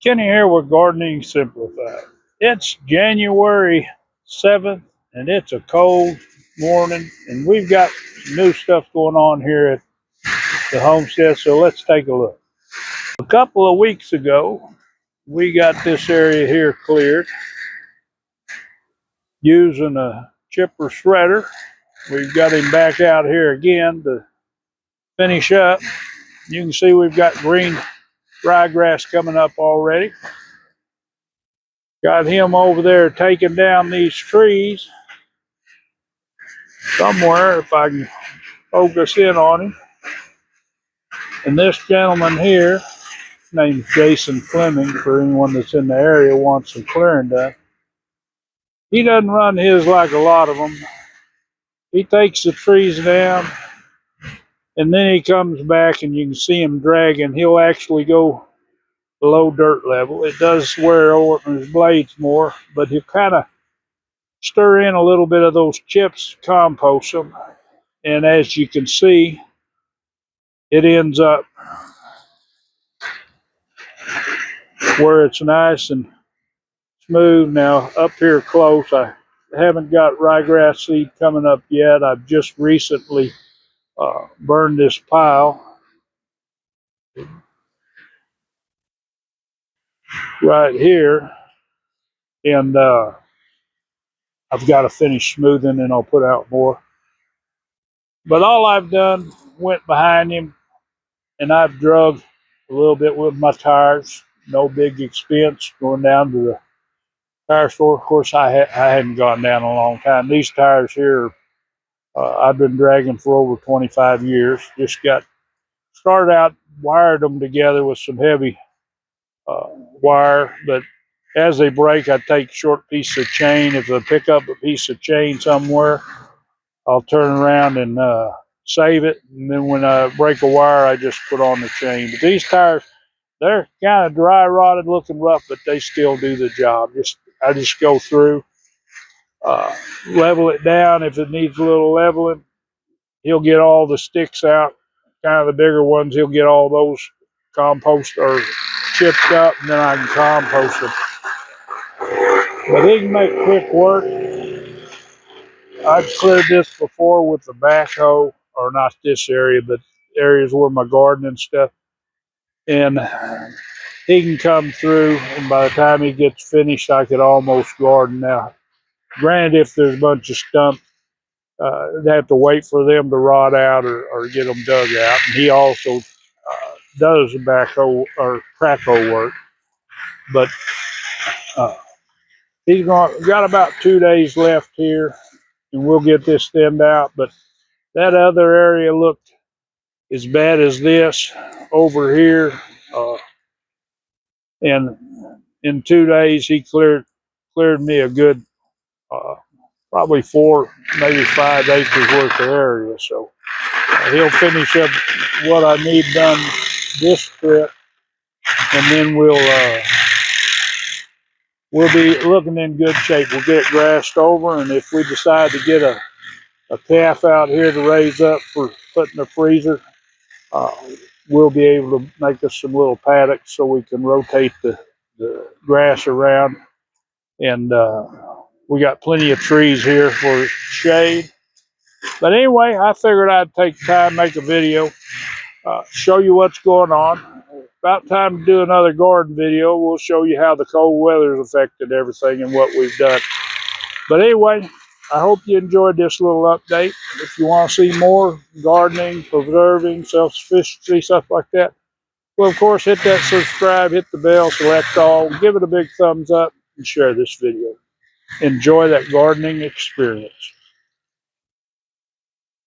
Kenny here with Gardening Simplified. It's January 7th and it's a cold morning and we've got some new stuff going on here at the homestead, so let's take a look. A couple of weeks ago, we got this area here cleared using a chipper shredder. We've got him back out here again to finish up. You can see we've got green ryegrass coming up already. Got him over there taking down these trees somewhere, if I can focus in on him. And this gentleman here, named Jason Fleming, for anyone that's in the area wants some clearing done. He doesn't run his like a lot of them. He takes the trees down and then he comes back and you can see him dragging. He'll actually go below dirt level. It does wear over his blades more, but he'll kind of stir in a little bit of those chips, compost them, and as you can see, it ends up where it's nice and smooth. Now up here close, I haven't got ryegrass seed coming up yet. I've just recently burned this pile right here, and I've got to finish smoothing and I'll put out more. But all I've done, went behind him and I've drug a little bit with my tires. No big expense going down to the tire store. Of course, I hadn't gone down in a long time. These tires here, I've been dragging for over 25 years. Just started out, wired them together with some heavy wire, but as they break, I take a short piece of chain. If I pick up a piece of chain somewhere, I'll turn around and save it, and then when I break a wire, I just put on the chain. But these tires, they're kind of dry rotted, looking rough, but they still do the job. I just go through, level it down if it needs a little leveling. He'll get all the sticks out, kind of the bigger ones. He'll get all those compost or chipped up, and then I can compost them. But he can make quick work. I've cleared this before with the backhoe, or not this area, but areas where my garden and stuff. And he can come through, and by the time he gets finished, I could almost garden now. Granted, if there's a bunch of stumps, they have to wait for them to rot out or get them dug out. And he also does backhoe or crackhoe work. But he's got about 2 days left here, and we'll get this thinned out. But that other area looked as bad as this over here. And in 2 days, he cleared me a good probably 4, maybe 5 acres worth of area. So he'll finish up what I need done this trip, and then we'll be looking in good shape. We'll get it grassed over, and if we decide to get a calf out here to raise up for putting in the freezer, we'll be able to make us some little paddocks so we can rotate the grass around. And we got plenty of trees here for shade. But anyway, I figured I'd take time, make a video, show you what's going on. About time to do another garden video. We'll show you how the cold weather's affected everything and what we've done. But anyway, I hope you enjoyed this little update. If you want to see more gardening, preserving, self-sufficiency, stuff like that, well, of course, hit that subscribe, hit the bell, select all, give it a big thumbs up, and share this video. Enjoy that gardening experience.